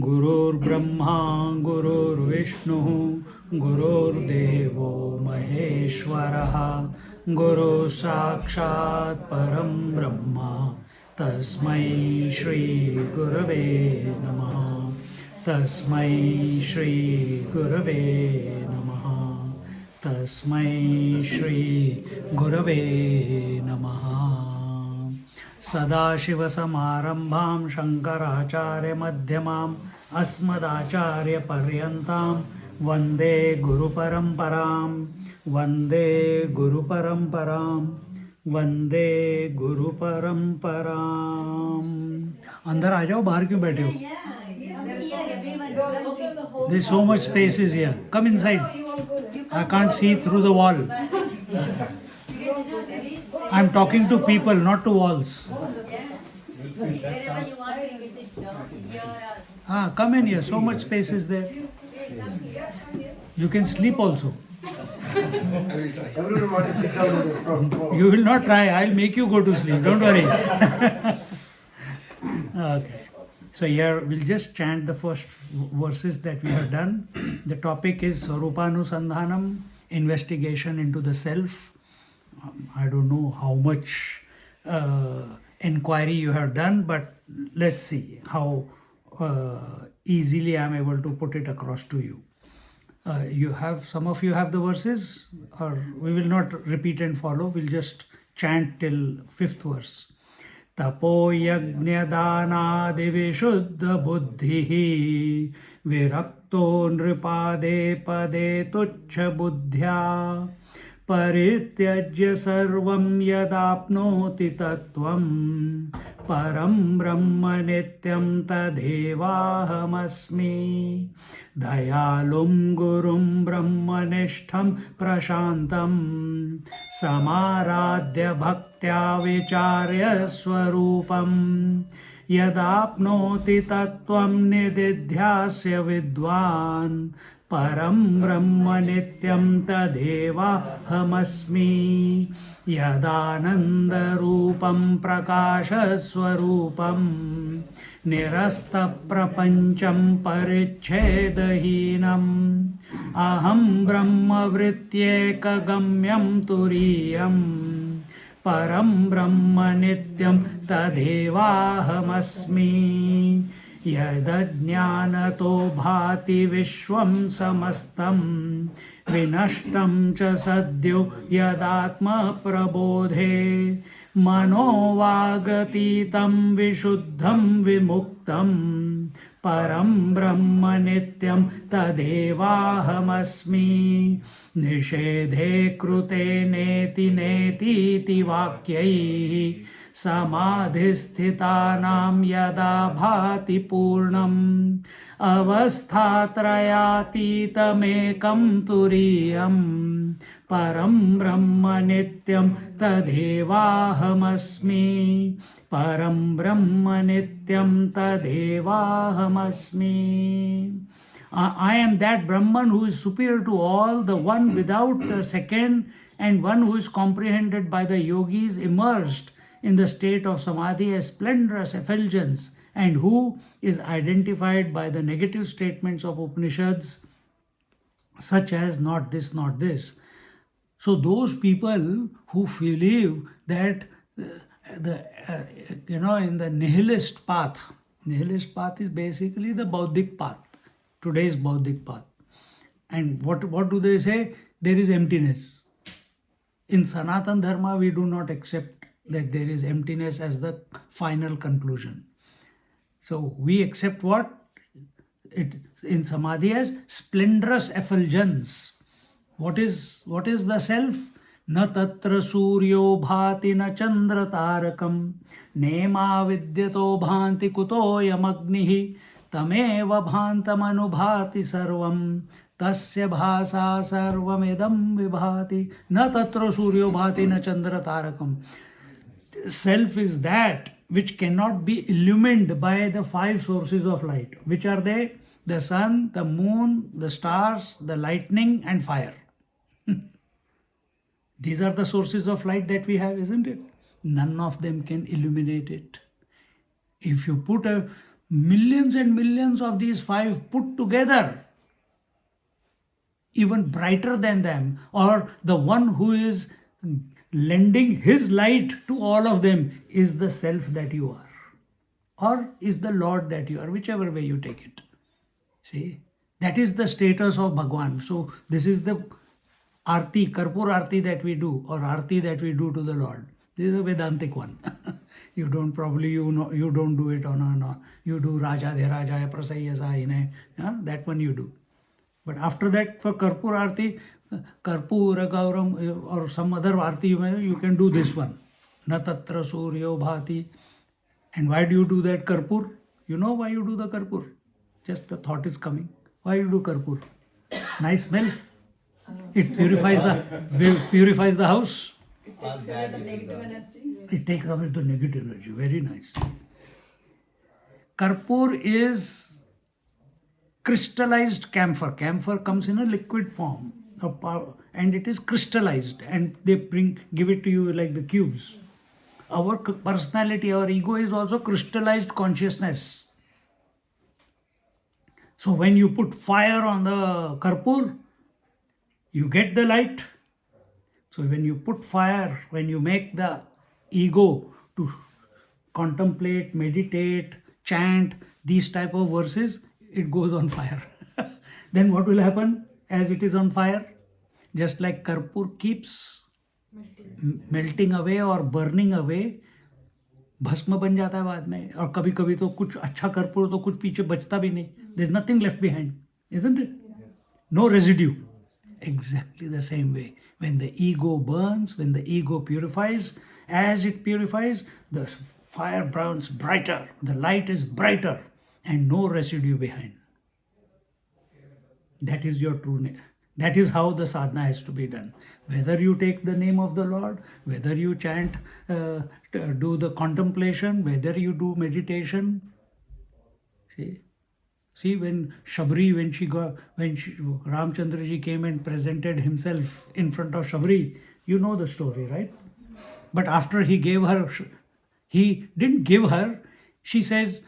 गुरुर्ब्रह्मा गुरुर्विष्णुः गुरुर्देवो महेश्वरः गुरुः साक्षात् परं ब्रह्म तस्मै श्री गुरवे नमः तस्मै श्री गुरवे नमः तस्मै श्री गुरवे नमः सदाशिवसमारम्भां शङ्कराचार्यमध्यमाम् अस्मदाचार्यपर्यन्तां वन्दे गुरुपरम्परां वन्दे गुरुपरम्परां वन्दे गुरुपरम्पराम्। अंदर आ जाओ, बाहर क्यों बैठे हो? There's so much space is here. Come inside. I can't see through the wall. I'm talking to people, not to walls. Come in here. So much space is there. You can sleep also. Everyone wants to sit down in the front row. You will not try. I'll make you go to sleep. Don't worry. Okay. So here we'll just chant the first verses that we have done. The topic is Swaropanusandhanam, investigation into the self. I don't know how much inquiry you have done, but let's see how easily I am able to put it across to you. Some of you have the verses, or we will not repeat and follow. We'll just chant till 5th verse. Tapo yajna danadi vishuddha buddhihi virakto nripade pade tuchha buddhya परित्यज्य सर्वं यदाप्नोति तत्त्वं परं ब्रह्म नित्यं तदेवाहमस्मि दयालुं गुरुं ब्रह्मनिष्ठं प्रशान्तं समाराध्य भक्त्या विचार्य स्वरूपं यदाप्नोति तत्त्वं निदिध्यास्य विद्वान् परं ब्रह्म नित्यं तदेवाहमस्मि यदानन्दरूपं प्रकाशस्वरूपं निरस्तप्रपञ्चं परिच्छेदहीनम् अहं ब्रह्मवृत्त्येकगम्यं तुरीयं परं ब्रह्म नित्यं तदेवाहमस्मि यदज्ञानतो भाति विश्वं समस्तं विनष्टं च सद्यो यदात्मप्रबोधे मनोवागतीतं विशुद्धं विमुक्तं परं ब्रह्म नित्यं तदेवाहमस्मि निषेधे कृते नेति नेतीति वाक्यैः समाधिस्थितानां यदा भाति पूर्णम् अवस्थात्रयातीतमेकं तुरीयं परं ब्रह्म नित्यं तदेवाहमस्मि परं ब्रह्म नित्यं तदेवाहमस्मि I am that Brahman who is superior to all, the one without the second, and one who is comprehended by the yogis, immersed in the state of Samadhi as splendorous effulgence, and who is identified by the negative statements of Upanishads, such as not this, not this. So those people who believe that in the nihilist path is basically the Bauddhic path, today's Bauddhic path. And what do they say? There is emptiness. In Sanatana Dharma, we do not accept that there is emptiness as the final conclusion. So we accept what? In Samadhi as splendorous effulgence. What is the self? Na tatra suryo bhati na chandra tarakam nema vidyato bhanti kuto yamagnihi Tameva bhantam anubhati sarvam tasya bhasa sarvamedam vibhati na tatra suryo bhati na chandra tarakam. Self is that which cannot be illumined by the five sources of light. Which are they? The sun, the moon, the stars, the lightning, and fire. These are the sources of light that we have, isn't it? None of them can illuminate it. If you put millions and millions of these five put together, even brighter than them, or the one who is lending his light to all of them is the self that you are, or is the Lord that you are, whichever way you take it. See, that is the status of Bhagwan. So this is the Arti, Kpur Arti that we do, or Arti that we do to the Lord. This is a Vedantic one. You don't probably, you don't do it on a, you do Raja De Raja Prasaya Sahine, that one you do. But after that, for Kpur Arti, Karpura Gauram, or some other Arti, you can do this one. Na tatra suryo bhati. And why do you do that Karpur? You know why you do the Karpur? Just the thought is coming. Why you do Karpur? Nice smell. It purifies the house. It takes away the negative energy. Very nice. Kpur is crystallized camphor. Camphor comes in a liquid form, and it is crystallized, and they give it to you like the cubes. Our personality, our ego is also crystallized consciousness. So when you put fire on the Kpur, you get the light. So when you put fire, when you make the ego to contemplate, meditate, chant these type of verses, it goes on fire. Then what will happen as it is on fire? Just like Kpur keeps melting away or burning away, भस्म बन जाता है बाद में, और कभी कभी तो कुछ अच्छा कर्पूर तो कुछ पीछे बचता भी नहीं. There is nothing left behind, isn't it? No residue. Exactly the same way. When the ego burns, when the ego purifies, as it purifies, the fire burns brighter, the light is brighter, and no residue behind. That is your true name. That is how the sadhana has to be done. Whether you take the name of the Lord, whether you chant, do the contemplation, whether you do meditation. See, when Shabri, when Ramchandra ji came and presented himself in front of Shabri, you know the story, right? But after he gave her, he didn't give her. He said,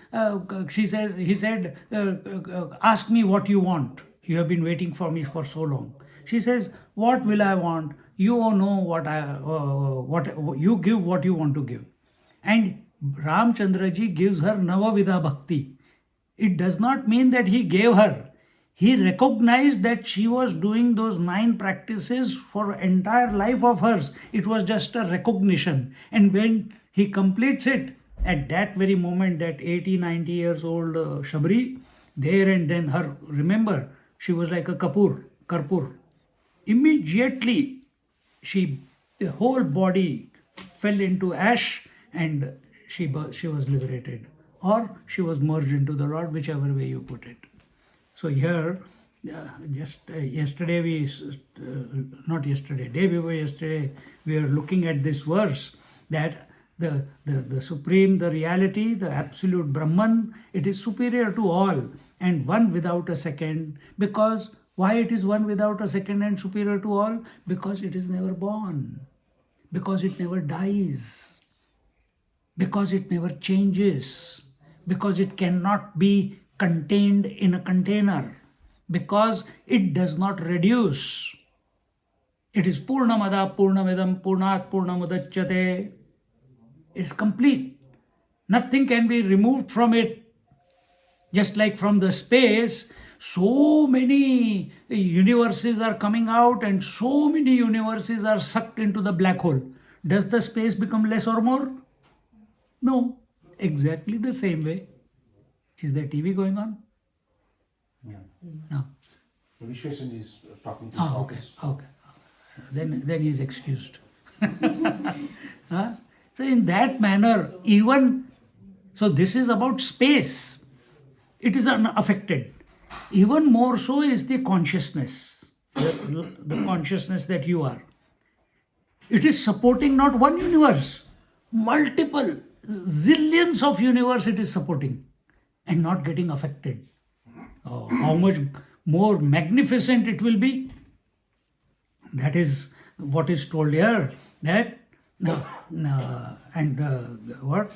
ask me what you want. You have been waiting for me for so long. She says, what will I want? You know what you give what you want to give. And Ramchandra ji gives her Navavida Bhakti. It does not mean that he gave her. He recognized that she was doing those 9 practices for entire life of hers. It was just a recognition. And when he completes it, at that very moment, that 80, 90 years old Shabri, there and then her, remember, she was like a Kpur. Immediately, the whole body fell into ash and she was liberated. Or she was merged into the Lord, whichever way you put it. So here, yesterday not yesterday, day before yesterday, we were looking at this verse that the Supreme, the reality, the Absolute Brahman, it is superior to all and one without a second. Because why it is one without a second and superior to all? Because it is never born. Because it never dies. Because it never changes. Because it cannot be contained in a container. Because it does not reduce. It is Purnamada Purnamidam Purnat Purnamudachyate. It's complete. Nothing can be removed from it. Just like from the space, so many universes are coming out and so many universes are sucked into the black hole. Does the space become less or more? No. Exactly the same way. Is there TV going on? Yeah. No. Vishweshan is talking to his Okay. office. Okay. Then he is excused. So in that manner, even, so this is about space. it is unaffected. Even more so is the consciousness, the consciousness that you are. It is supporting not one universe, multiple, zillions of universe it is supporting and not getting affected. Oh, how much more magnificent it will be. That is what is told here, that what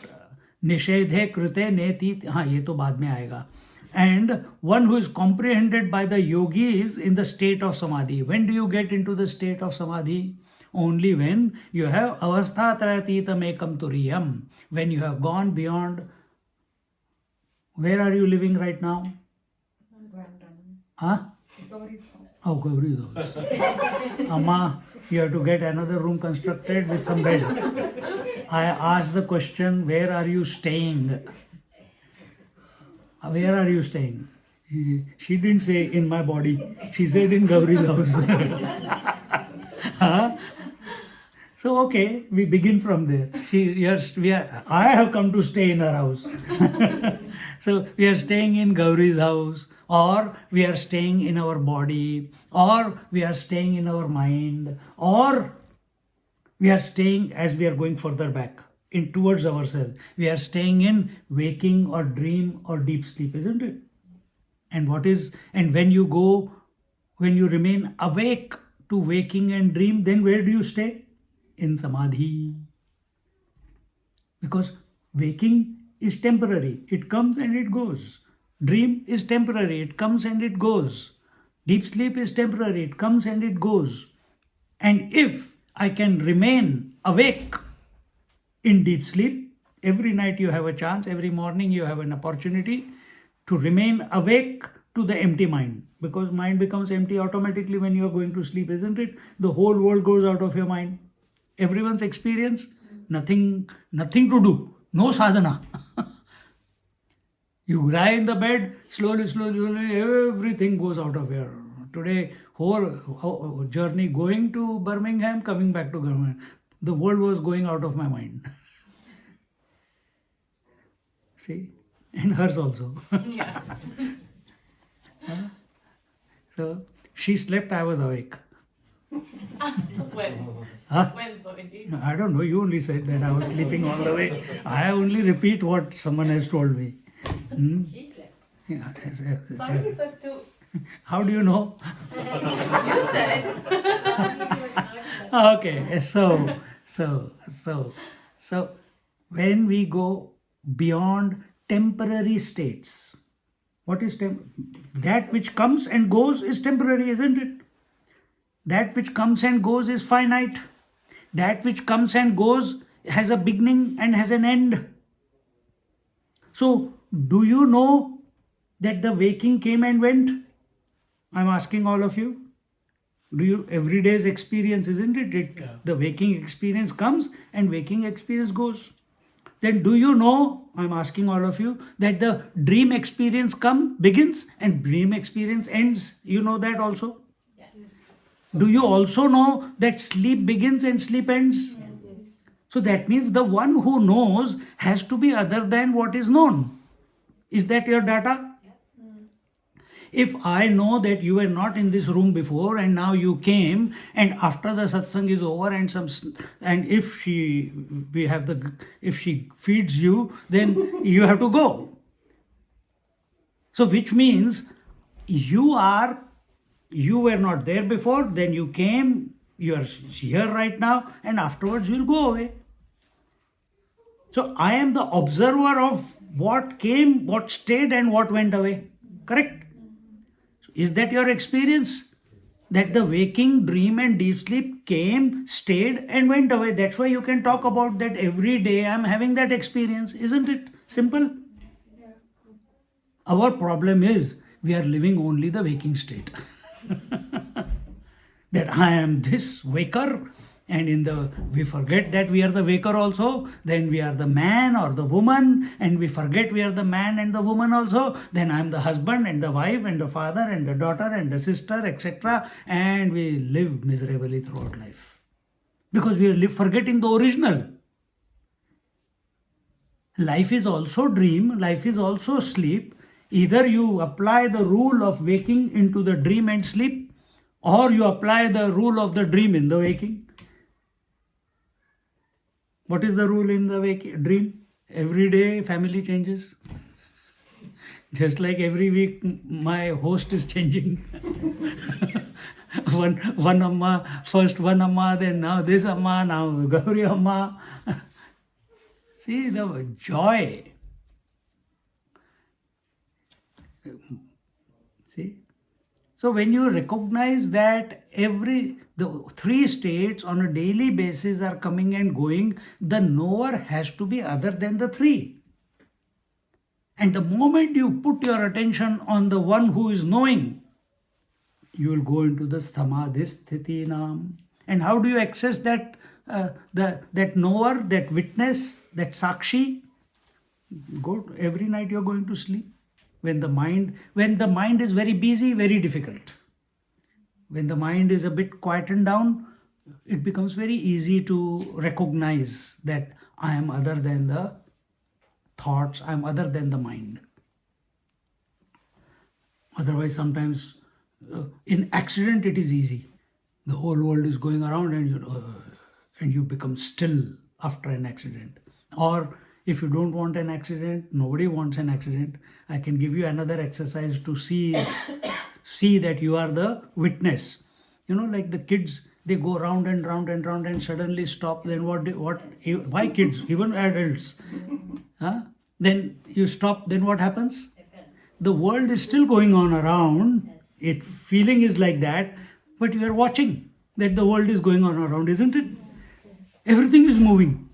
निषेधे कृते नेति, हाँ ये तो बाद में आएगा. And one who is comprehended by the yogis in the state of samadhi. When do you get into the state of samadhi? Only when you have avastha trayatitam ekam turiyam. When you have gone beyond. Where are you living right now? Huh? Oh, Gauri's house. Amma, you have to get another room constructed with some bed. I asked the question, where are you staying? Where are you staying? She didn't say in my body. She said in Gauri's house. Huh? So okay, we begin from there. I have come to stay in her house. So we are staying in Gauri's house, or we are staying in our body, or we are staying in our mind, or we are staying, as we are going further back in towards ourselves, we are staying in waking or dream or deep sleep, isn't it? And when you remain awake to waking and dream, then where do you stay? In samadhi. Because waking is temporary, it comes and it goes. Dream is temporary, it comes and it goes. Deep sleep is temporary, it comes and it goes. And if I can remain awake in deep sleep, every night you have a chance, every morning you have an opportunity to remain awake to the empty mind. Because mind becomes empty automatically when you are going to sleep, isn't it? The whole world goes out of your mind. Everyone's experience, nothing to do, no sadhana. You lie in the bed, slowly, everything goes out of your. Today, whole journey going to Birmingham, coming back to Birmingham, the world was going out of my mind. See? And hers also. Yeah. So, she slept, I was awake. When? Huh? When, sorry? I don't know, you only said that I was sleeping all the way. I only repeat what someone has told me. She slept. Yeah. Somebody said too. How do you know? You said. Okay, so when we go beyond temporary states, what is that which comes and goes is temporary, isn't it? That which comes and goes is finite. That which comes and goes has a beginning and has an end. So, do you know that the waking came and went? I'm asking all of you. Do you, every day's experience, isn't it? The waking experience comes and waking experience goes. Then do you know, I'm asking all of you, that the dream experience begins and dream experience ends? You know that also? Yes. Do you also know that sleep begins and sleep ends? Yes. So that means the one who knows has to be other than what is known. Is that your data? If I know that you were not in this room before and now you came, and after the satsang is over and if she feeds you, then you have to go. So which means you were not there before, then you came, you are here right now, and afterwards you will go away. So I am the observer of what came, what stayed, and what went away. Correct? So is that your experience? That the waking, dream, and deep sleep came, stayed, and went away. That's why you can talk about that every day I am having that experience. Isn't it simple? Our problem is we are living only the waking state. That I am this waker, and we forget that we are the waker also. Then we are the man or the woman, and we forget we are the man and the woman also. Then I am the husband and the wife and the father and the daughter and the sister, etc. And we live miserably throughout life because we are forgetting the original. Life is also dream, life is also sleep. Either you apply the rule of waking into the dream and sleep, or you apply the rule of the dream in the waking. What is the rule in the dream? Every day family changes. Just like every week my host is changing. one Amma, first one Amma, then now this Amma, now Gauri Amma. See the joy. See? So when you recognize that the three states on a daily basis are coming and going, the knower has to be other than the three. And the moment you put your attention on the one who is knowing, you will go into the Samadhi sthiti nam. And how do you access that that knower, that witness, that sakshi? Every night you are going to sleep. When the mind is very busy, very difficult. When the mind is a bit quietened down, it becomes very easy to recognize that I am other than the thoughts, I am other than the mind. Otherwise, sometimes in accident it is easy. The whole world is going around and you become still after an accident. Or if you don't want an accident, nobody wants an accident, I can give you another exercise to see that you are the witness. Like the kids, they go round and round and round and suddenly stop. Then why kids? Even adults. Then you stop, then what happens? The world is still going on around. Feeling is like that, but you are watching that the world is going on around, isn't it? Everything is moving.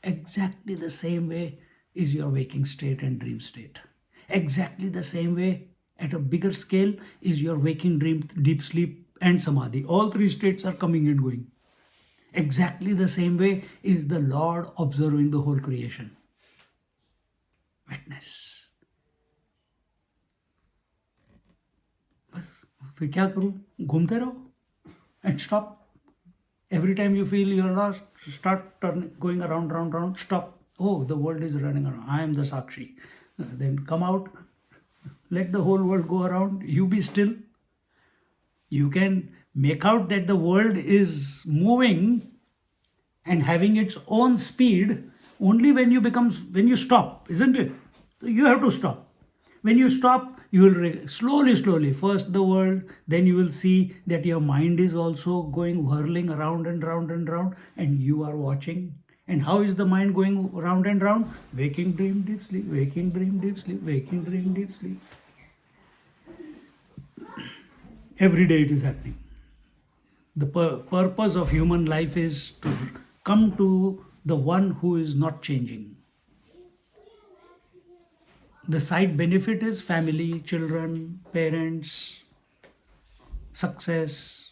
Exactly the same way is your waking state and dream state. Exactly the same way at a bigger scale is your waking, dream, deep sleep and samadhi. All three states are coming and going. Exactly the same way is the Lord observing the whole creation. Witness. फिर क्या करूं? घूमते रहो and stop. Every time you feel you're lost, start going round, stop. Oh, the world is running around. I am the Sakshi. Then come out, let the whole world go around. You be still. You can make out that the world is moving and having its own speed only when you stop, isn't it? So you have to stop. When you stop, you will slowly, first the world, then you will see that your mind is also going whirling around and round and round, and you are watching. And how is the mind going round and round? Waking, dream, deep sleep, waking, dream, deep sleep, waking, dream, deep sleep. Every day it is happening. The purpose of human life is to come to the one who is not changing. The side benefit is family, children, parents, success,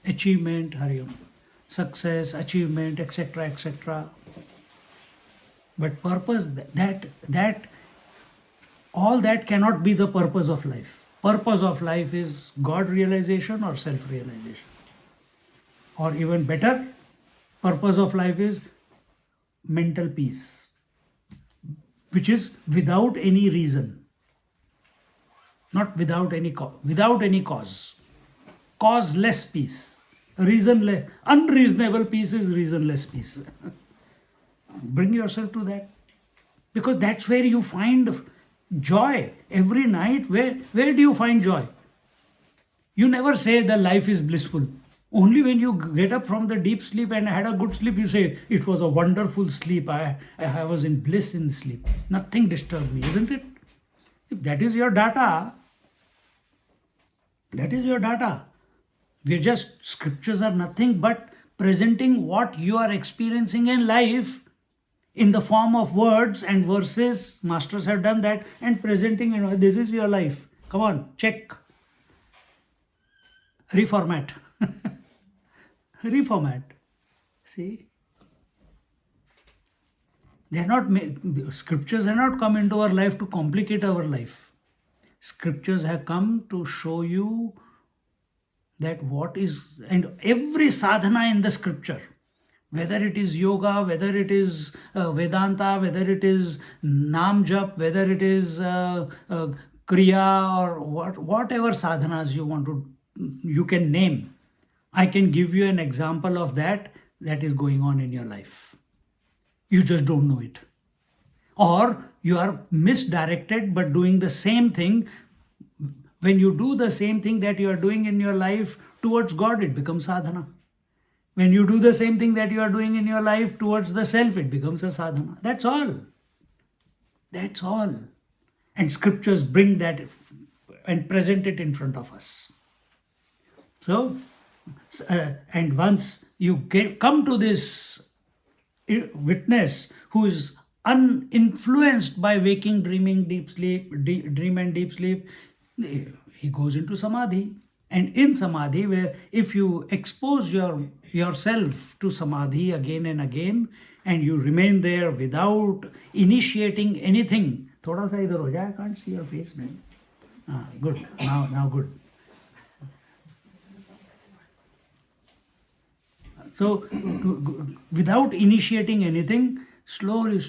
achievement, success, achievement, etc., etc. But purpose, that all that cannot be the purpose of life. Purpose of life is God realization or self-realization. Or even better, purpose of life is mental peace, which is without any reason, not without any cause. Causeless peace. Unreasonable peace is reasonless peace. Bring yourself to that, because that's where you find joy. Every night, where do you find joy? You never say the life is blissful. Only when you get up from the deep sleep and had a good sleep, you say, it was a wonderful sleep. I was in bliss in sleep. Nothing disturbed me, isn't it? If that is your data, that is your data. Scriptures are nothing but presenting what you are experiencing in life in the form of words and verses. Masters have done that, and presenting, this is your life. Come on, check. Reformat. Reformat. See? Scriptures have not come into our life to complicate our life. Scriptures have come to show you that what is, and every sadhana in the scripture, Whether it is yoga, whether it is Vedanta, whether it is Nam Jap, whether it is Kriya, or whatever sadhanas you can name. I can give you an example of that is going on in your life. You just don't know it. Or you are misdirected but doing the same thing. When you do the same thing that you are doing in your life towards God, it becomes sadhana. When you do the same thing that you are doing in your life towards the self, it becomes a sadhana. That's all. That's all. And scriptures bring that and present it in front of us. So, and once you come to this witness who is uninfluenced by waking, dreaming, deep sleep, dream and deep sleep, he goes into Samadhi. And in Samadhi, where if you expose yourself to Samadhi again and again, and you remain there without initiating anything, thoda sa idhar ho jaye, I can't see your face, man. Good, now good. So, without initiating anything, slowly,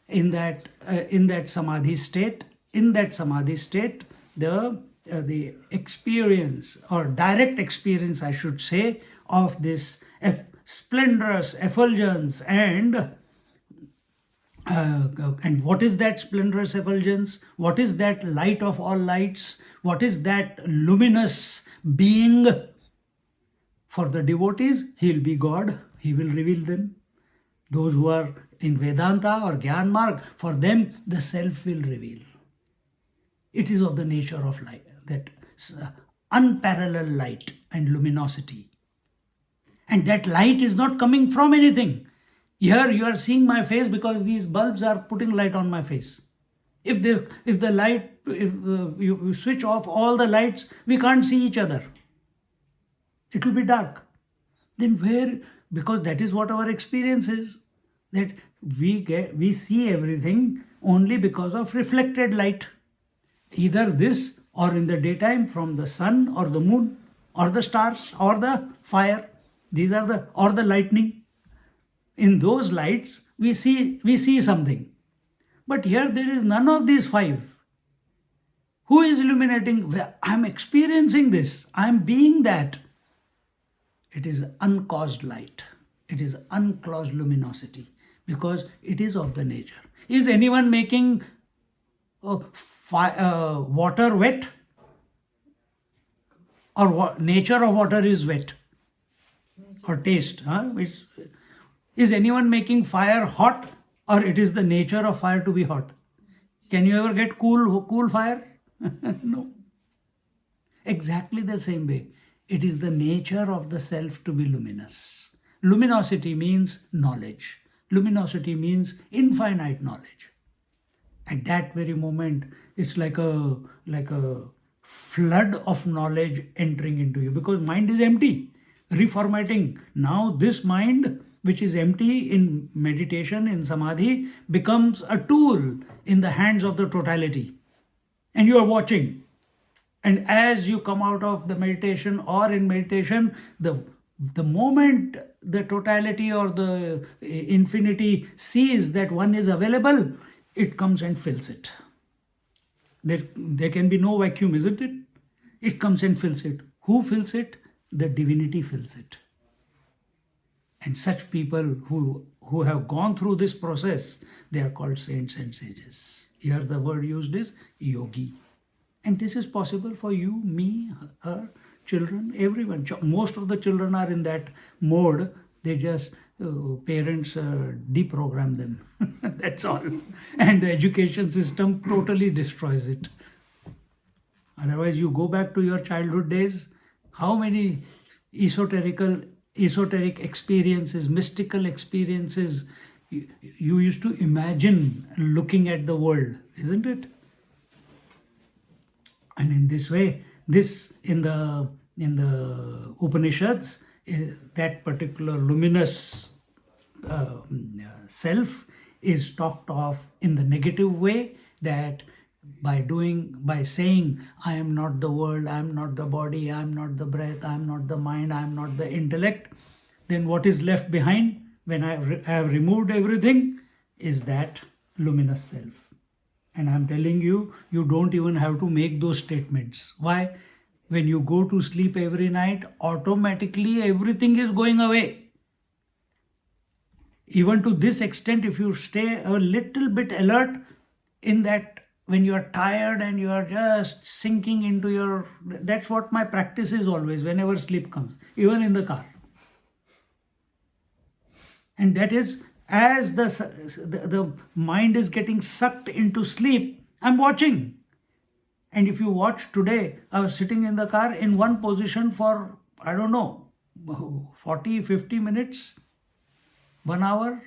in that Samadhi state, the experience, or direct experience, I should say, of this splendorous effulgence and what is that splendorous effulgence? What is that light of all lights? What is that luminous being? For the devotees, he will be God. He will reveal them. Those who are in Vedanta or Gyan Marg, for them, the self will reveal. It is of the nature of light, that unparalleled light and luminosity. And that light is not coming from anything. Here you are seeing my face because these bulbs are putting light on my face. If you switch off all the lights, we can't see each other. It will be dark. Then where? Because that is what our experience is. That we see everything only because of reflected light. Either this, or in the daytime from the sun or the moon or the stars or the fire. Or the lightning. In those lights we see something. But here there is none of these five. Who is illuminating? I am experiencing this. I am being that. It is uncaused light. It is uncaused luminosity, because it is of the nature. Is anyone making water wet? Or nature of water is wet? Or taste? Is anyone making fire hot, or it is the nature of fire to be hot? Can you ever get cool fire? No. Exactly the same way. It is the nature of the self to be luminous. Luminosity means knowledge. Luminosity means infinite knowledge. At that very moment, it's like a flood of knowledge entering into you, because mind is empty, reformatting. Now this mind, which is empty in meditation, in Samadhi, becomes a tool in the hands of the totality. And you are watching. And as you come out of the meditation or in meditation, the moment the totality or the infinity sees that one is available, it comes and fills it. There can be no vacuum, isn't it? It comes and fills it. Who fills it? The divinity fills it. And such people who have gone through this process, they are called saints and sages. Here the word used is yogi. And this is possible for you, me, her, children, everyone. Most of the children are in that mode. They just, parents deprogram them. That's all. And the education system totally destroys it. Otherwise, you go back to your childhood days, how many esoteric experiences, mystical experiences you used to imagine looking at the world, isn't it? And in this way, this in the Upanishads, that particular luminous self is talked of in the negative way, that by saying, I am not the world, I am not the body, I am not the breath, I am not the mind, I am not the intellect, then what is left behind when I have removed everything is that luminous self. And I'm telling you, you don't even have to make those statements. Why? When you go to sleep every night, automatically everything is going away. Even to this extent, if you stay a little bit alert in that, when you are tired and you are just sinking into your, that's what my practice is always, whenever sleep comes, even in the car. And that is, as the mind is getting sucked into sleep, I'm watching. And if you watch today, I was sitting in the car in one position for, I don't know, 40, 50 minutes, 1 hour.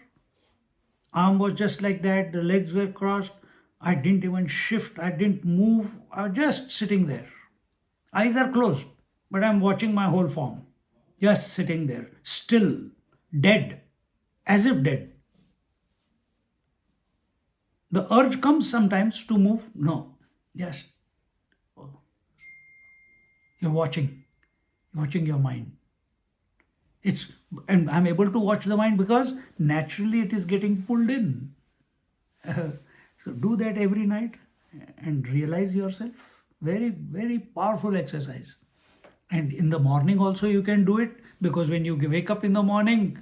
Arm was just like that, the legs were crossed. I didn't even shift, I didn't move, I was just sitting there. Eyes are closed, but I'm watching my whole form. Just sitting there, still, dead, as if dead. The urge comes sometimes to move. No, just you're watching your mind. And I'm able to watch the mind because naturally it is getting pulled in. So do that every night and realize yourself. Very, very powerful exercise. And in the morning also you can do it, because when you wake up in the morning,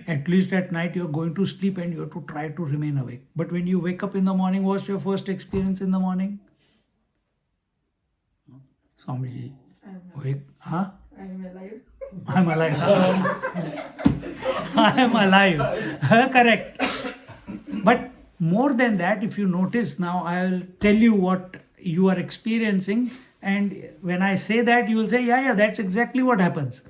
at least at night you're going to sleep and you have to try to remain awake. But when you wake up in the morning, what's your first experience in the morning? Swamiji, wake, huh? I'm alive. I'm alive. I am alive. Correct. But more than that, if you notice now, I'll tell you what you are experiencing. And when I say that, you will say, yeah, that's exactly what happens.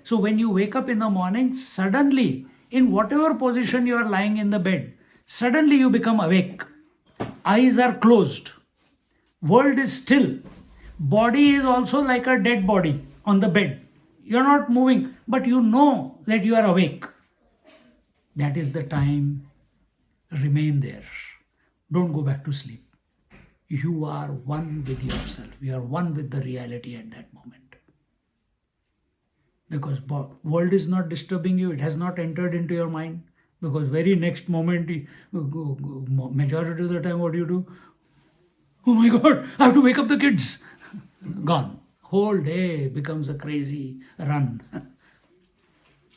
So when you wake up in the morning, suddenly, in whatever position you are lying in the bed, suddenly you become awake. Eyes are closed. World is still. Body is also like a dead body on the bed. You're not moving, but you know that you are awake. That is the time. Remain there. Don't go back to sleep. You are one with yourself. You are one with the reality at that moment. Because world is not disturbing you. It has not entered into your mind. Because very next moment, majority of the time, what do you do? Oh my God, I have to wake up the kids. Gone. Whole day becomes a crazy run.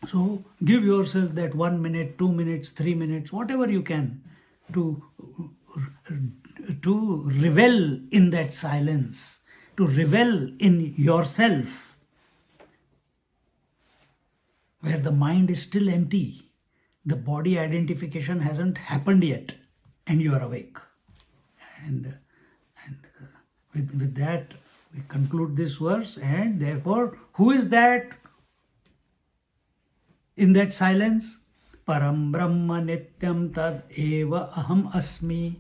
So give yourself that 1 minute, 2 minutes, 3 minutes, whatever you can, to revel in that silence, to revel in yourself, where the mind is still empty. The body identification hasn't happened yet, and you are awake. And with that, we conclude this verse. And therefore, who is that in that silence? Param Brahma Nityam Tad Eva Aham Asmi.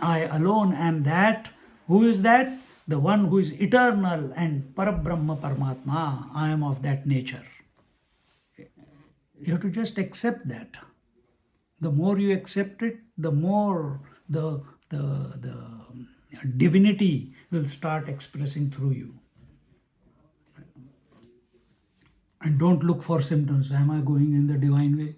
I alone am that. Who is that? The one who is eternal and Parabrahma Paramatma. I am of that nature. You have to just accept that. The more you accept it, the more the divinity will start expressing through you. And don't look for symptoms. Am I going in the divine way?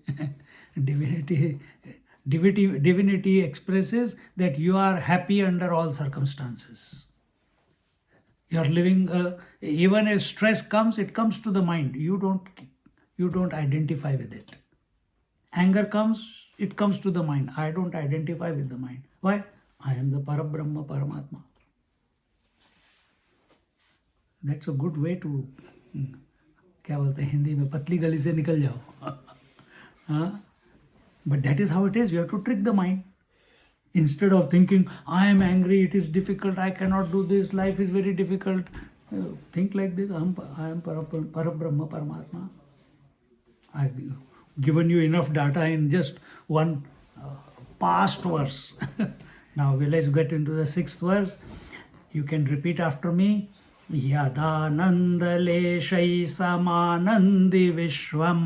Divinity expresses that you are happy under all circumstances. You are living, even if stress comes, it comes to the mind. You don't identify with it. Anger comes, it comes to the mind. I don't identify with the mind. Why? I am the Parabrahma Paramatma. That's a good way to, क्या बोलते हैं हिंदी में, पतली गली से निकल जाओ. हाँ? But that is how it is. You have to trick the mind. Instead of thinking, I am angry, it is difficult, I cannot do this, life is very difficult. Think like this, I am Parabrahma Paramatma. I have given you enough data in just one past verse. Now let's get into the 6th verse. You can repeat after me. Yadanandaleshai samanandi vishwam.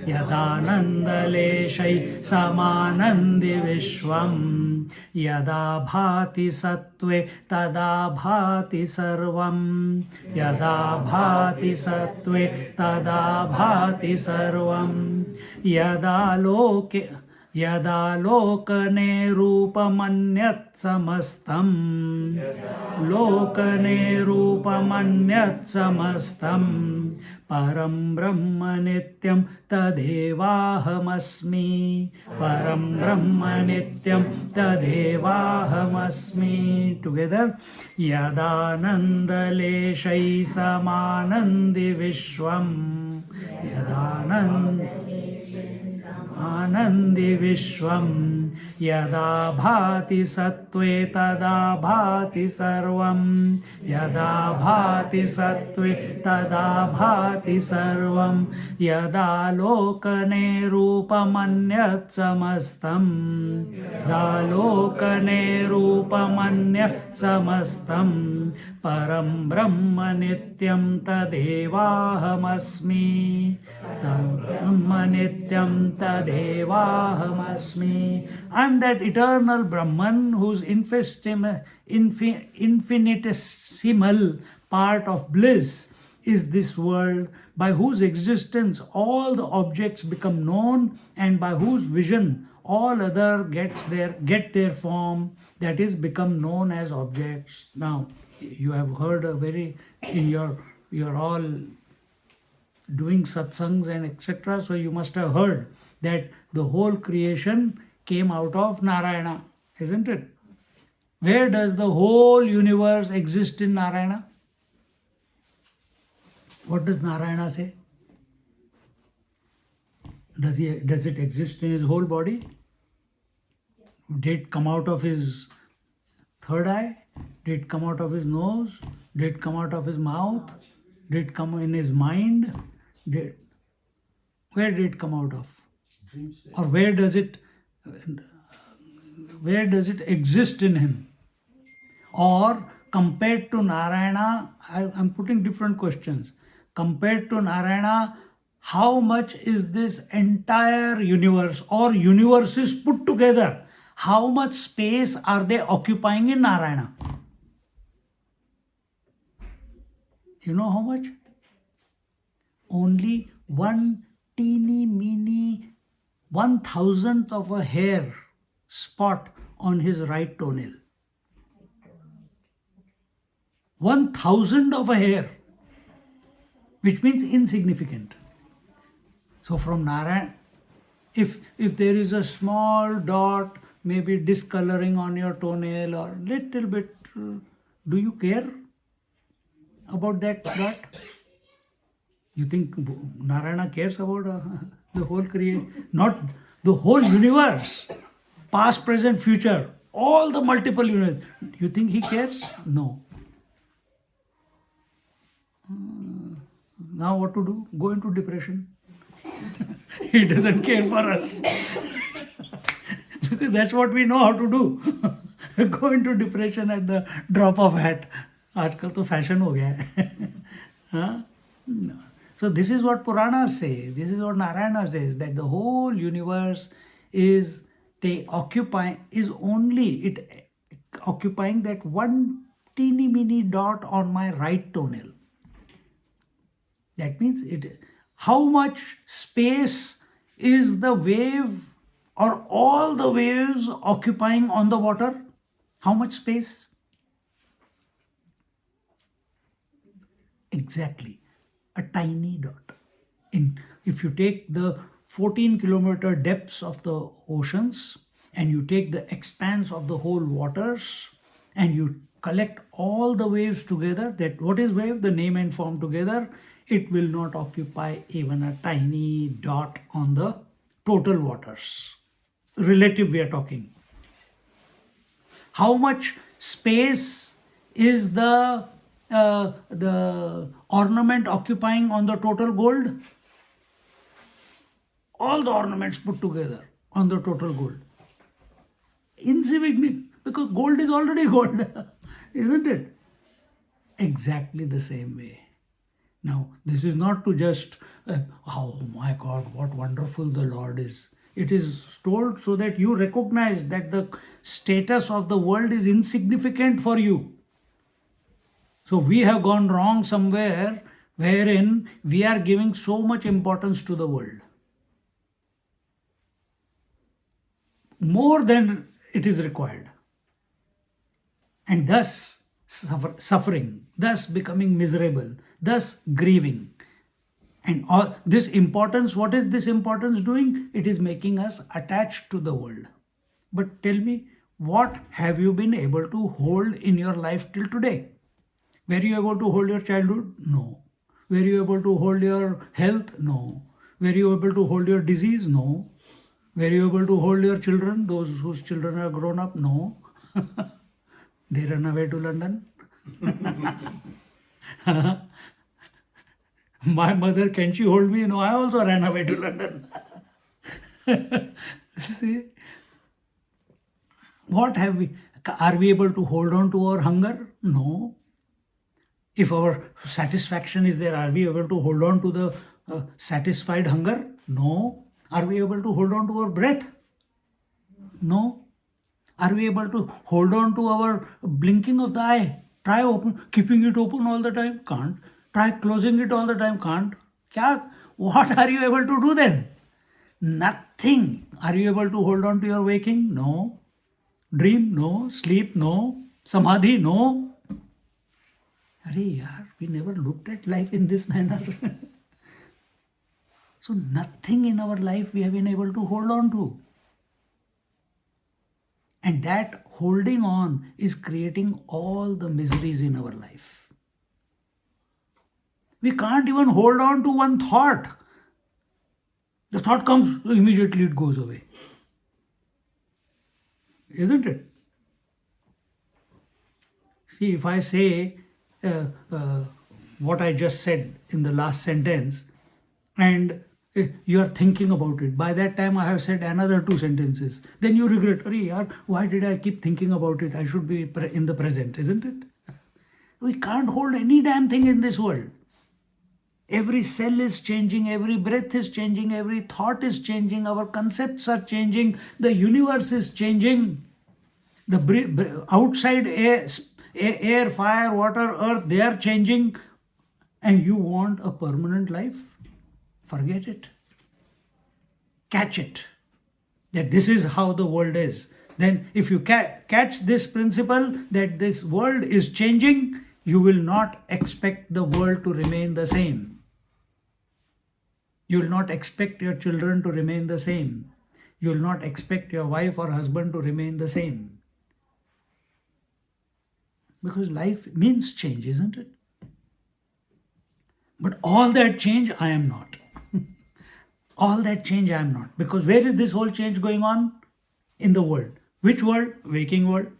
Yadanandaleshai samanandi vishwam. Yada bhati sattve tada bhati sarvam. Yada bhati sattve tada bhati sarvam. Yada lokane rupamanyat samastam. Lokane rupamanyat samastam. Param brahma nityam tadevahamasmi. Param brahma nityam tadevahamasmi. Together. Yadanandaleshai samanandi vishwam. Anandi vishwam. Yada bhati sattve tada bhati sarvam. Yada bhati sattve tada bhati sarvam. Yada lokane rupamanyat samastam. Yada lokane rupamanyat samastam. Param brahma nityam tadevahamasmi. Brahma nityam tadevahamasmi. I am that eternal Brahman whose infinitesimal part of bliss is this world, by whose existence all the objects become known, and by whose vision all other get their form, that is, become known as objects. Now, you have heard you're all doing satsangs and etc. So you must have heard that the whole creation came out of Narayana, isn't it? Where does the whole universe exist in Narayana? What does Narayana say? Does it exist in his whole body? Did it come out of his third eye? Did it come out of his nose? Did it come out of his mouth? Did it come in his mind? Where did it come out of? Or where does it exist in him? Or compared to Narayana, I'm putting different questions. Compared to Narayana, how much is this entire universe or universes put together? How much space are they occupying in Narayana? You know how much? Only one teeny meeny 1,000th of a hair spot on his right toenail. 1,000th of a hair, which means insignificant. So from Narayana, if there is a small dot, maybe discoloring on your toenail or little bit, do you care about that dot? You think Narayana cares about the whole creation? Not the whole universe, past, present, future, all the multiple universes. You think he cares? No. Now what to do? Go into depression. He doesn't care for us. Because that's what we know how to do. Go into depression at the drop of hat. आजकल तो fashion हो गया है. So this is what Puranas say. This is what Narayana says, that the whole universe is occupying that one teeny mini dot on my right toenail. That means how much space is the wave or all the waves occupying on the water? How much space? Exactly, a tiny dot. If you take the 14-kilometer depths of the oceans and you take the expanse of the whole waters and you collect all the waves together, that what is wave? The name and form together, it will not occupy even a tiny dot on the total waters. Relative we are talking. How much space is the ornament occupying on the total gold? All the ornaments put together on the total gold. Insignificant, because gold is already gold, isn't it? exactly the same way. Now, this is not to just, oh my God, what wonderful the Lord is. It is told so that you recognize that the status of the world is insignificant for you. So we have gone wrong somewhere wherein we are giving so much importance to the world. More than it is required. And thus suffering, thus becoming miserable, thus grieving. And all this importance, what is this importance doing? It is making us attached to the world. But tell me, what have you been able to hold in your life till today? Were you able to hold your childhood? No. Were you able to hold your health? No. Were you able to hold your disease? No. Were you able to hold your children, those whose children are grown up? No. They run away to London. My mother, can she hold me? No, I also ran away to London. See, what have we? Are we able to hold on to our hunger? No. If our satisfaction is there, are we able to hold on to the satisfied hunger? No. Are we able to hold on to our breath? No. Are we able to hold on to our blinking of the eye? Try keeping it open all the time? Can't. Try closing it all the time? Can't. What are you able to do then? Nothing. Are you able to hold on to your waking? No. Dream? No. Sleep? No. Samadhi? No. Arey yaar, we never looked at life in this manner. So nothing in our life we have been able to hold on to. And that holding on is creating all the miseries in our life. We can't even hold on to one thought. The thought comes, immediately it goes away. Isn't it? See, if I say what I just said in the last sentence, and you are thinking about it, by that time I have said another 2 sentences, then you regret, why did I keep thinking about it? I should be in the present, isn't it? We can't hold any damn thing in this world. Every cell is changing, every breath is changing, every thought is changing, our concepts are changing, the universe is changing. The outside air, fire, water, earth, they are changing. And you want a permanent life? Forget it. Catch it. That this is how the world is. Then if you catch this principle that this world is changing, you will not expect the world to remain the same. You will not expect your children to remain the same. You will not expect your wife or husband to remain the same. Because life means change, isn't it? But all that change, I am not. All that change, I am not. Because where is this whole change going on? In the world. Which world? Waking world.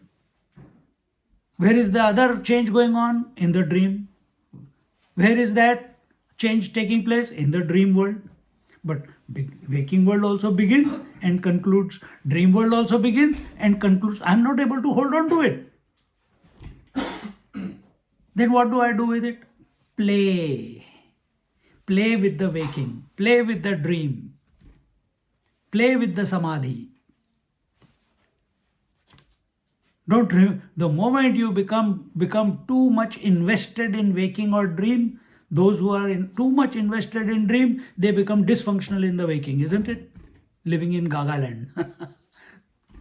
Where is the other change going on? In the dream. Where is that change taking place? In the dream world. But waking world also begins and concludes. Dream world also begins and concludes. I am not able to hold on to it. Then what do I do with it? Play. Play with the waking. Play with the dream. Play with the samadhi. The moment you become too much invested in waking or dream, those who are too much invested in dream, they become dysfunctional in the waking, isn't it? Living in Gaga land.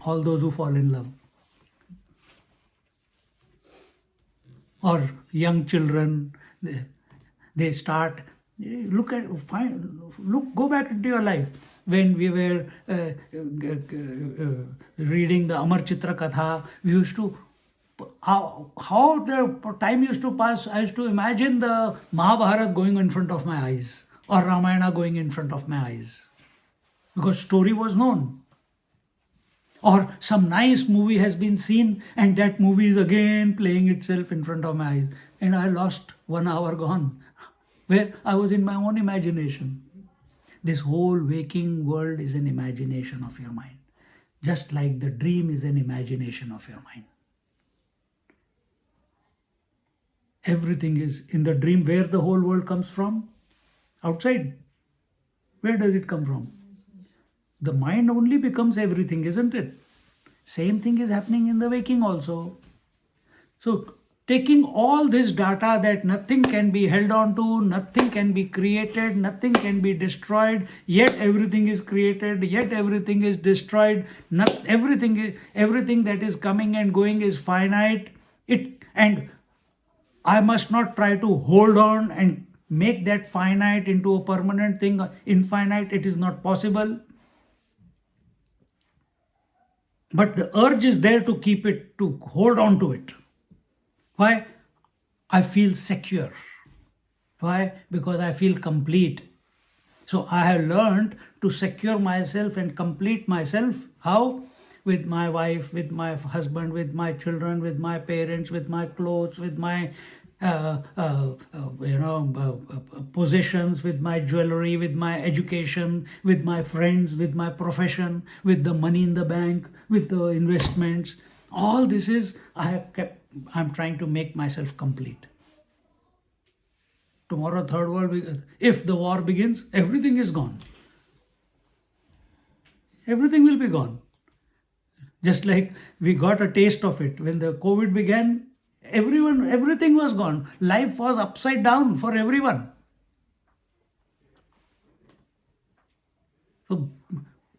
All those who fall in love. Or young children, they start, go back into your life. When we were reading the Amar Chitra Katha, we used to, how the time used to pass, I used to imagine the Mahabharata going in front of my eyes, or Ramayana going in front of my eyes. Because story was known. Or some nice movie has been seen and that movie is again playing itself in front of my eyes. And I lost 1 hour gone, where I was in my own imagination. This whole waking world is an imagination of your mind. Just like the dream is an imagination of your mind. Everything is in the dream. Where the whole world comes from? Outside. Where does it come from? The mind only becomes everything, isn't it? Same thing is happening in the waking also. So, taking all this data that nothing can be held on to, nothing can be created, nothing can be destroyed, yet everything is created, yet everything is destroyed, everything that is coming and going is finite. And I must not try to hold on and make that finite into a permanent thing, infinite. It is not possible. But the urge is there to keep it, to hold on to it. Why? I feel secure. Why? Because I feel complete. So I have learned to secure myself and complete myself. How? With my wife, with my husband, with my children, with my parents, with my clothes, with my possessions, with my jewelry, with my education, with my friends, with my profession, with the money in the bank, with the investments. All this is, I'm trying to make myself complete. Tomorrow, third world, if the war begins, everything is gone. Everything will be gone. Just like we got a taste of it. When the COVID began, everything was gone. Life was upside down for everyone. So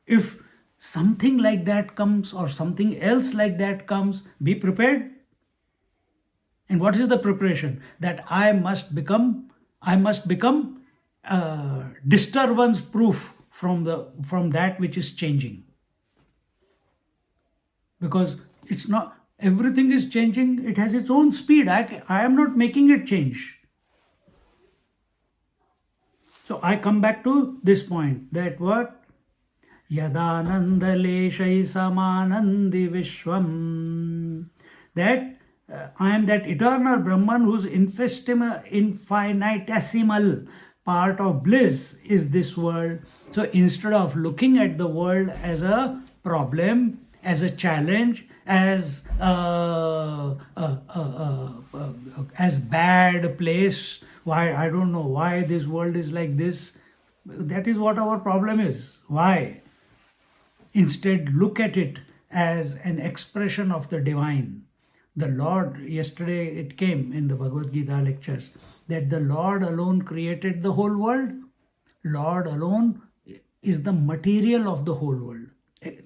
if something like that comes or something else like that comes, be prepared. And what is the preparation? That I must become disturbance proof from that which is changing. Because it's not, everything is changing, it has its own speed. I am not making it change. So I come back to this point, that what? Yadananda leshai samanandi vishwam. That I am that eternal Brahman whose infinitesimal part of bliss is this world. So instead of looking at the world as a problem, as a challenge, as bad place, why I don't know why this world is like this. That is what our problem is. Why? Instead, look at it as an expression of the divine. The Lord, yesterday it came in the Bhagavad Gita lectures, that the Lord alone created the whole world. Lord alone is the material of the whole world.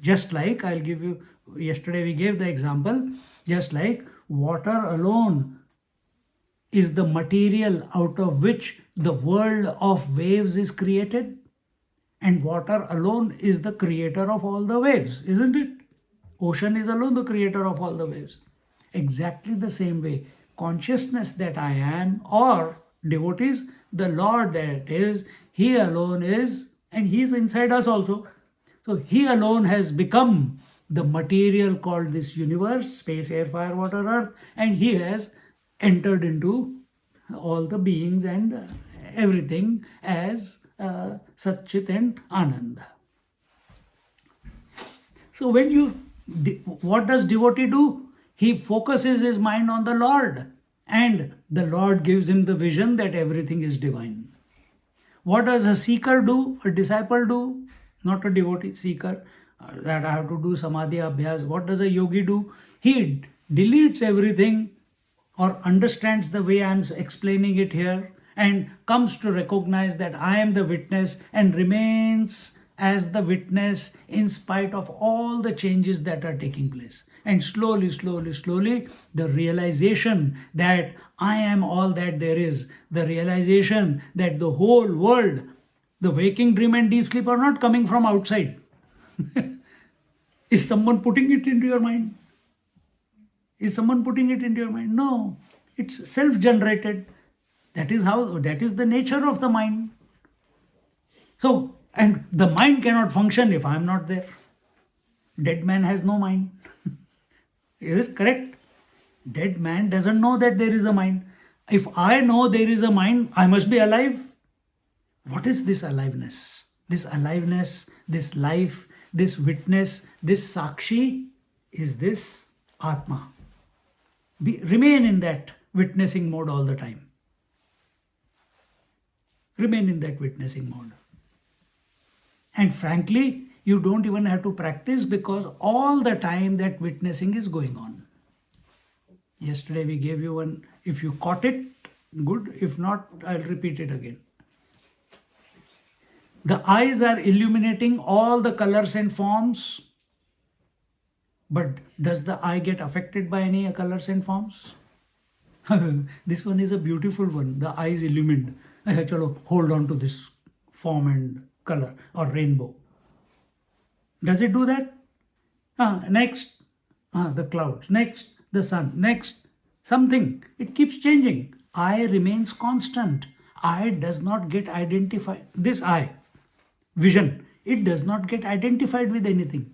Just like, I'll give you, yesterday we gave the example, just like water alone is the material out of which the world of waves is created, and water alone is the creator of all the waves, isn't it? Ocean is alone the creator of all the waves. Exactly the same way, consciousness that I am, or devotees, the Lord that is, He alone is, and He is inside us also. So He alone has become the material called this universe, space, air, fire, water, earth, and He has entered into all the beings and everything as Satchit and Ananda. So what does devotee do? He focuses his mind on the Lord, and the Lord gives him the vision that everything is divine. What does a seeker do? A disciple do? Not a devotee, seeker. That I have to do Samadhi Abhyas. What does a yogi do? He deletes everything or understands the way I am explaining it here and comes to recognize that I am the witness and remains as the witness in spite of all the changes that are taking place. And slowly, the realization that I am all that there is, the realization that the whole world, the waking, dream and deep sleep are not coming from outside. Is someone putting it into your mind? Is someone putting it into your mind? No, it's self-generated. That is the nature of the mind. So, and the mind cannot function if I am not there. Dead man has no mind. Is it correct? Dead man doesn't know that there is a mind. If I know there is a mind, I must be alive. What is this aliveness? This aliveness, this life, this witness, this sakshi is this Atma. Remain in that witnessing mode all the time. Remain in that witnessing mode. And frankly, you don't even have to practice because all the time that witnessing is going on. Yesterday we gave you one, if you caught it, good. If not, I'll repeat it again. The eyes are illuminating all the colors and forms. But does the eye get affected by any colors and forms? This one is a beautiful one. The eye is illumined. Chalo, hold on to this form and color or rainbow. Does it do that? Next, the clouds. Next, the sun. Next, something. It keeps changing. Eye remains constant. Eye does not get identified. This eye, vision, it does not get identified with anything.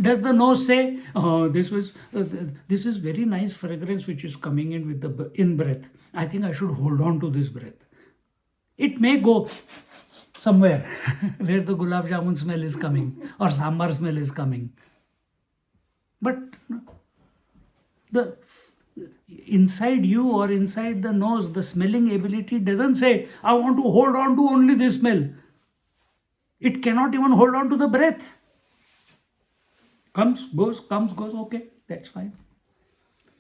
Does the nose say, oh, this is very nice fragrance which is coming in with the in-breath. I think I should hold on to this breath. It may go somewhere where the gulab jamun smell is coming or sambar smell is coming. But the inside you or inside the nose, the smelling ability doesn't say, I want to hold on to only this smell. It cannot even hold on to the breath. Comes, goes, okay, that's fine.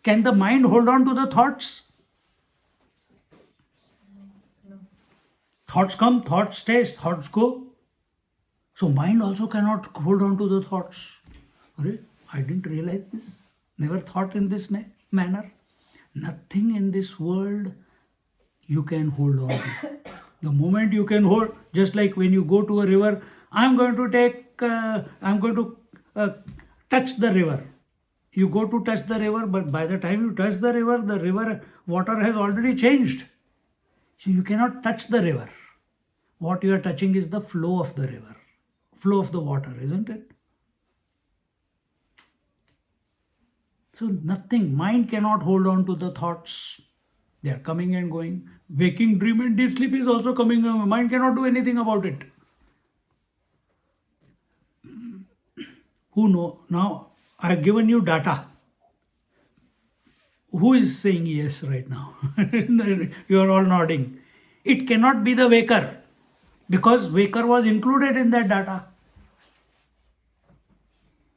Can the mind hold on to the thoughts? No. Thoughts come, thoughts stay, thoughts go. So mind also cannot hold on to the thoughts. I didn't realize this. Never thought in this manner. Nothing in this world you can hold on to. The moment you can hold, just like when you go to a river, I'm going to touch the river. You go to touch the river, but by the time you touch the river water has already changed. So you cannot touch the river. What you are touching is the flow of the river, flow of the water, isn't it? So nothing, mind cannot hold on to the thoughts. They are coming and going. Waking, dream and deep sleep is also coming. Mind cannot do anything about it. Who know? Now, I have given you data. Who is saying yes right now? You are all nodding. It cannot be the waker because waker was included in that data.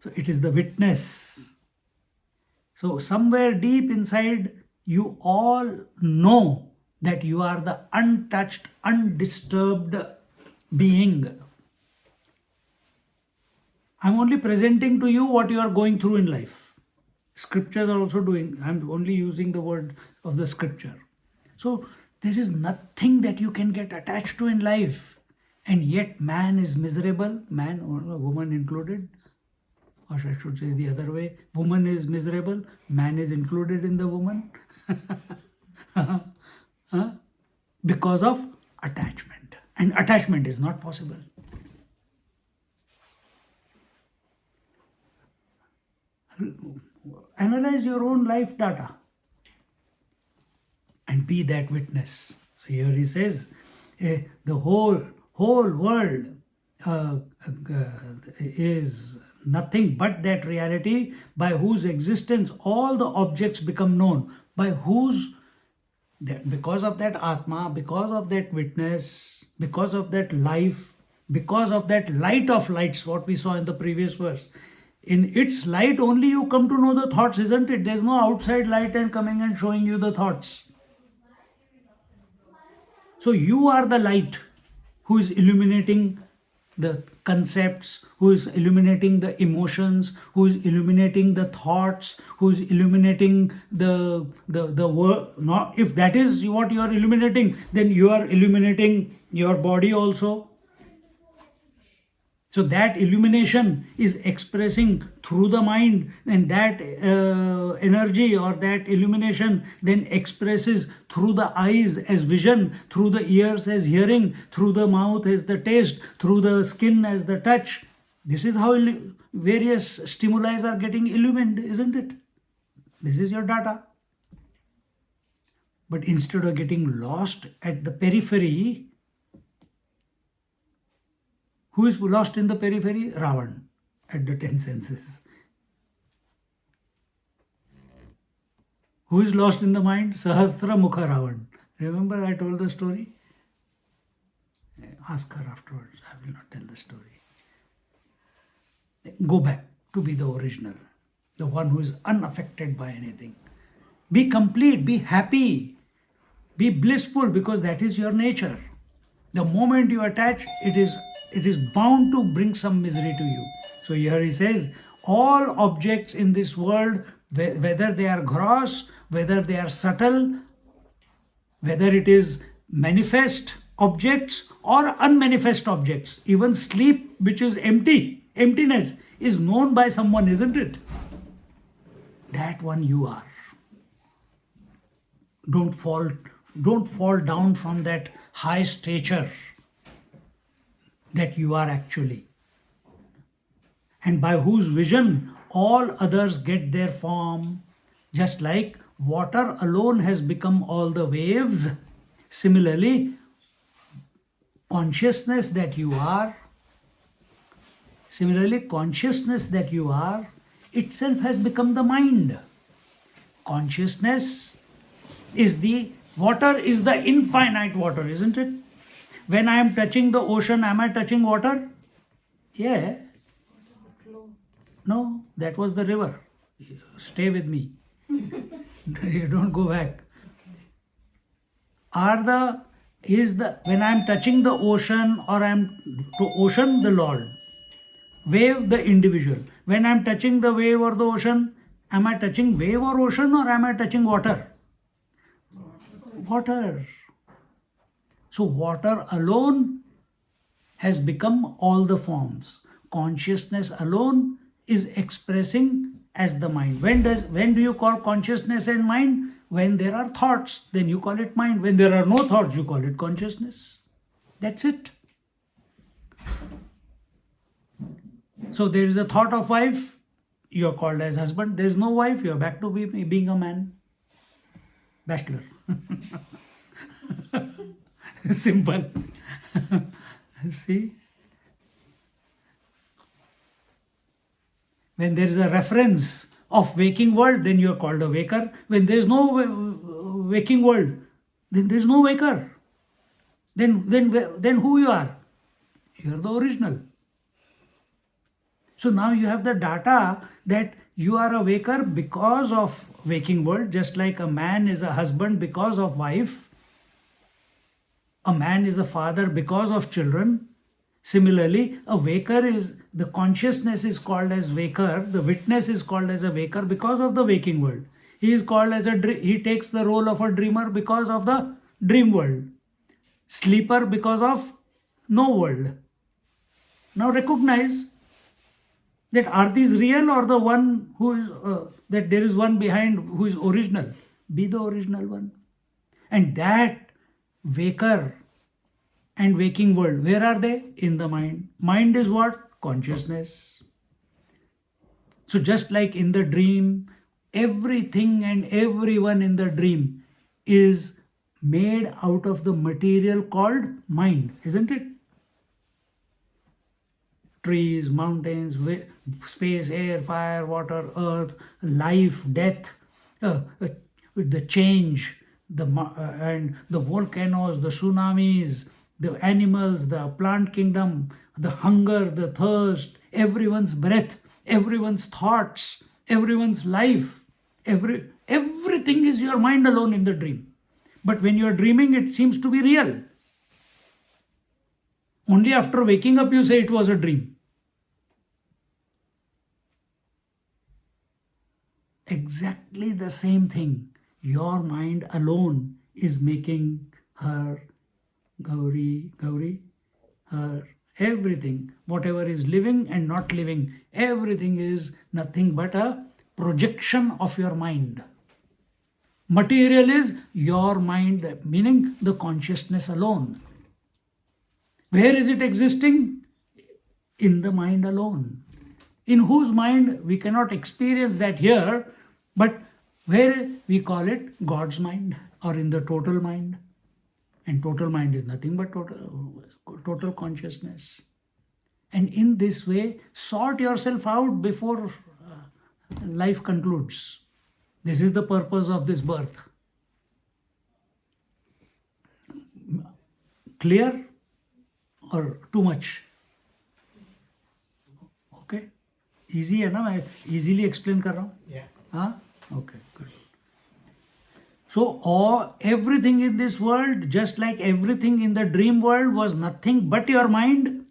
So it is the witness. So somewhere deep inside, you all know that you are the untouched, undisturbed being. I'm only presenting to you what you are going through in life. Scriptures are also doing, I'm only using the word of the scripture. So there is nothing that you can get attached to in life. And yet man is miserable, man or woman included. Or I should say the other way, woman is miserable, man is included in the woman. Because of attachment. And attachment is not possible. Analyze your own life data and be that witness. So here he says, the whole world is nothing but that reality by whose existence all the objects become known, by whose, because of that Atma, because of that witness, because of that life, because of that light of lights, what we saw in the previous verse. In its light only you come to know the thoughts, isn't it? There's no outside light and coming and showing you the thoughts. So you are the light who is illuminating the concepts, who is illuminating the emotions, who is illuminating the thoughts, who is illuminating the world. Not if that is what you are illuminating, then you are illuminating your body also. So that illumination is expressing through the mind, and that energy or that illumination then expresses through the eyes as vision, through the ears as hearing, through the mouth as the taste, through the skin as the touch. This is how various stimuli are getting illumined, isn't it? This is your data. But instead of getting lost at the periphery, who is lost in the periphery? Ravan, at the 10 senses. Who is lost in the mind? Sahasra Mukha Ravan. Remember I told the story? Ask her afterwards. I will not tell the story. Go back to be the original, the one who is unaffected by anything. Be complete, be happy, be blissful, because that is your nature. The moment you attach, it is bound to bring some misery to you. So here he says, all objects in this world, whether they are gross, whether they are subtle, whether it is manifest objects or unmanifest objects, even sleep, which is emptiness, is known by someone, isn't it? That one you are. Don't fall down from that high stature that you are actually, and by whose vision all others get their form. Just like water alone has become all the waves, similarly consciousness that you are itself has become the mind. Consciousness is the water, is the infinite water, isn't it? When I am touching the ocean, am I touching water? Yeah. No, that was the river. Stay with me. You don't go back. When I am touching the ocean, or I am to ocean, the Lord. Wave, the individual. When I am touching the wave or the ocean, am I touching wave or ocean, or am I touching water? Water. So water alone has become all the forms. Consciousness alone is expressing as the mind. When do you call consciousness and mind? When there are thoughts, then you call it mind. When there are no thoughts, you call it consciousness. That's it. So there is a thought of wife, you are called as husband. There is no wife, you are back to being a man. Bachelor. Simple. See? When there is a reference of waking world, then you are called a waker. When there is no waking world, then there is no waker. Then who you are? You are the original. So now you have the data that you are a waker because of waking world, just like a man is a husband because of wife. A man is a father because of children. Similarly, a waker is, the consciousness is called as waker, the witness is called as a waker because of the waking world. He is called as he takes the role of a dreamer because of the dream world. Sleeper because of no world. Now recognize that are these real, or the one who is, that there is one behind who is original. Be the original one. And that waker and waking world, where are they? In the mind. Mind is what? Consciousness. So just like in the dream, everything and everyone in the dream is made out of the material called mind, isn't it? Trees, mountains, space, air, fire, water, earth, life, death, the change, and the volcanoes, the tsunamis, the animals, the plant kingdom, the hunger, the thirst, everyone's breath, everyone's thoughts, everyone's life, everything is your mind alone in the dream. But when you are dreaming, it seems to be real. Only after waking up you say it was a dream. Exactly the same thing. Your mind alone is making her, Gauri, her, everything. Whatever is living and not living, everything is nothing but a projection of your mind. Material is your mind, meaning the consciousness alone. Where is it existing? In the mind alone. In whose mind? We cannot experience that here, but where we call it God's mind, or in the total mind. And total mind is nothing but total consciousness. And in this way, sort yourself out before life concludes. This is the purpose of this birth. Clear or too much? Okay. Easy है ना, मैं easily explain कर रहा हूँ. Yeah. हाँ? Okay, good. So everything in this world, just like everything in the dream world was nothing but your mind,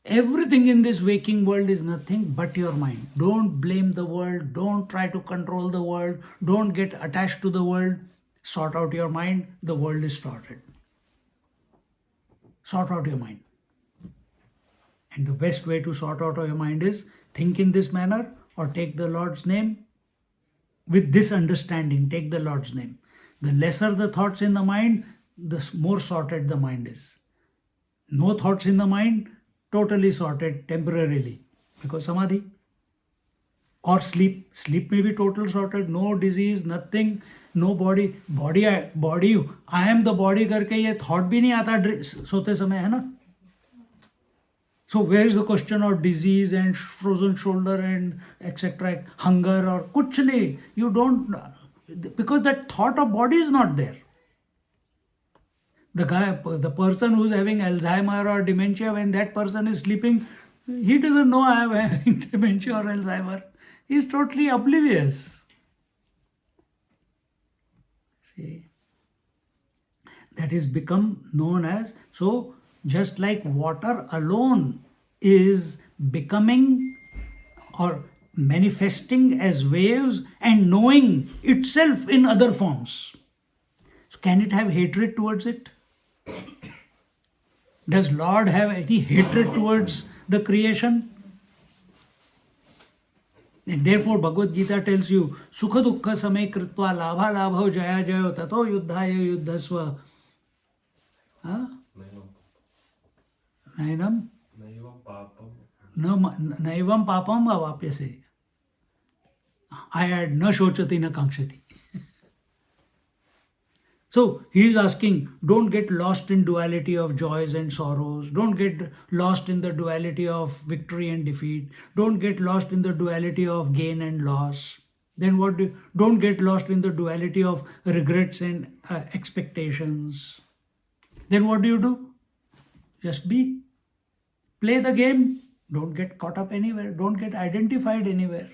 everything in this waking world is nothing but your mind. Don't blame the world. Don't try to control the world. Don't get attached to the world. Sort out your mind. The world is sorted. Sort out your mind. And the best way to sort out your mind is think in this manner or take the Lord's name. With this understanding, take the Lord's name. The lesser the thoughts in the mind, the more sorted the mind is. No thoughts in the mind, totally sorted temporarily. Because Samadhi. Or sleep. Sleep may be total sorted, no disease, nothing, no body. Body, I am the body करके ये thought भी नहीं आता सोते समय है ना. So where is the question of disease and frozen shoulder and etc. hunger or कुछ नहीं. You don't, because that thought of body is not there. The person who's having Alzheimer or dementia, when that person is sleeping, he doesn't know I am having dementia or Alzheimer. He is totally oblivious. See, that is become known as, so just like water alone is becoming or manifesting as waves and knowing itself in other forms. So can it have hatred towards it? Does Lord have any hatred towards the creation? And therefore Bhagavad Gita tells you, Sukha Dukkha Samay Kritva Labha Labho Jaya Jayo Tato Yuddhaya Yuddhasva. Nainam? Naivam Papam Avapyase. I had na shochati na kankshati. So he is asking, don't get lost in duality of joys and sorrows. Don't get lost in the duality of victory and defeat. Don't get lost in the duality of gain and loss. Then don't get lost in the duality of regrets and expectations. Then what do? Just be. Play the game. Don't get caught up anywhere. Don't get identified anywhere.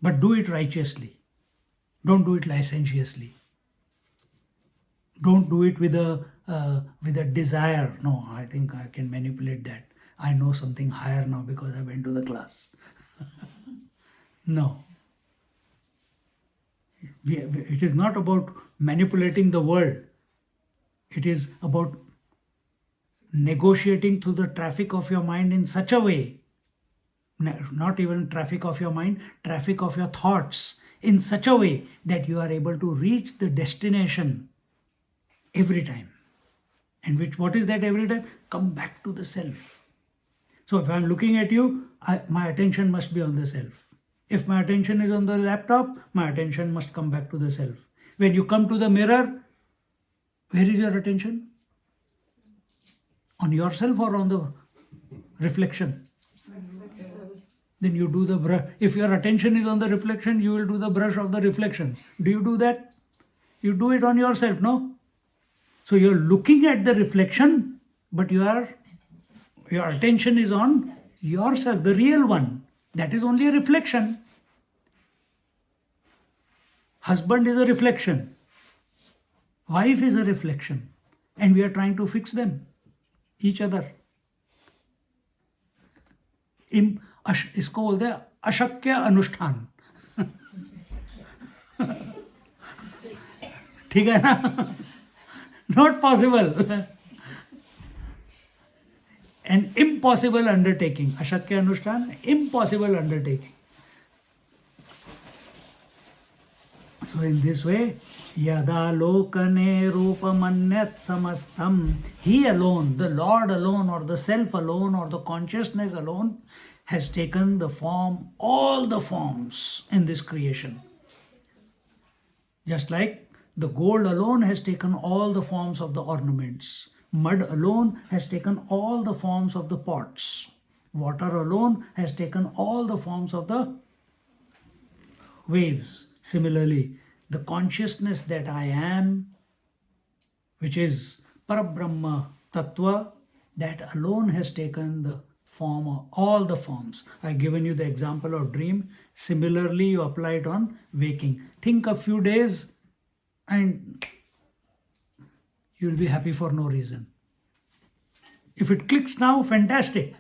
But do it righteously. Don't do it licentiously. Don't do it with a desire. No, I think I can manipulate that. I know something higher now because I went to the class. No. It is not about manipulating the world. It is about negotiating through the traffic of your mind in such a way, not even traffic of your mind, traffic of your thoughts, in such a way that you are able to reach the destination every time. And what is that every time? Come back to the self. So if I am looking at you, my attention must be on the self. If my attention is on the laptop, my attention must come back to the self. When you come to the mirror, where is your attention? On yourself or on the reflection? Then you do the brush. If your attention is on the reflection, you will do the brush of the reflection. Do you do that? You do it on yourself, no? So you're looking at the reflection, but your attention is on yourself, the real one. That is only a reflection. Husband is a reflection. Wife is a reflection. And we are trying to fix them, each other. इसको बोलते हैं अशक्य अनुष्ठान. ठीक है ना? Not possible. An impossible undertaking. Ashakya Anushthan, impossible undertaking. So in this way, Yada Lokane Rupamanyat Samastam, he alone, the Lord alone, or the self alone, or the consciousness alone, has taken the form, all the forms in this creation. Just like the gold alone has taken all the forms of the ornaments. Mud alone has taken all the forms of the pots. Water alone has taken all the forms of the waves. Similarly, the consciousness that I am, which is Parabrahma Tattva, that alone has taken the form of all the forms. I've given you the example of dream. Similarly, you apply it on waking. Think a few days and you'll be happy for no reason. If it clicks now, fantastic.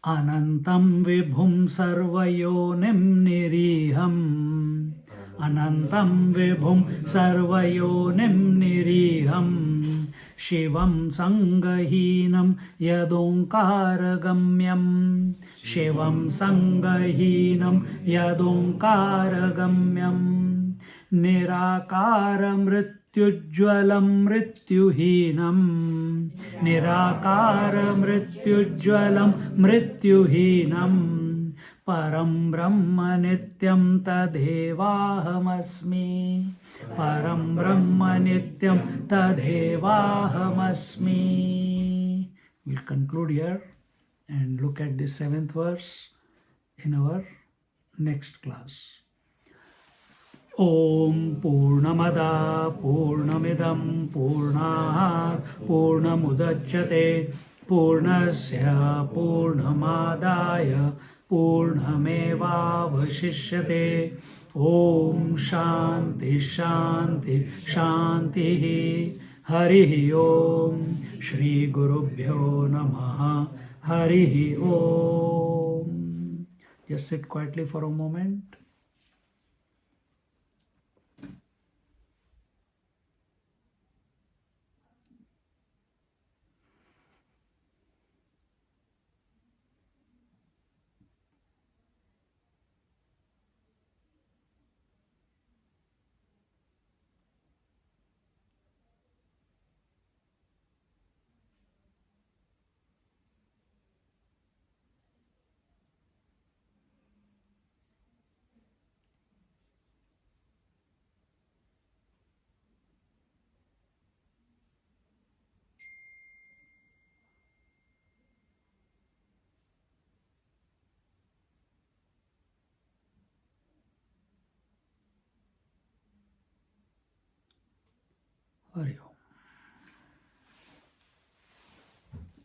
Anantam vibhum sarvayonim niriham. Anantam vibhum sarvayonim niriham. Shivam sangahinam yadonkaragam. Shivam sangahinam yadonkaragam. Nirakara mrityujvalam mrityuhinam. Nirakara mrityujvalam mrityuhinam. Param brahma nityam tadhevahamasmi. Param brahma nityam tadhevahamasmi. We'll conclude here and look at the 7th verse in our next class. Om Purnamada Purnamidam Purnat Purnamudachyate Purnasya Purnamadaya Purnamevavashishyate. Om Shanti Shanti Shanti. Harihi Om. Shri Gurubhyo Namaha. Harihi Om. Just sit quietly for a moment. Hari Om.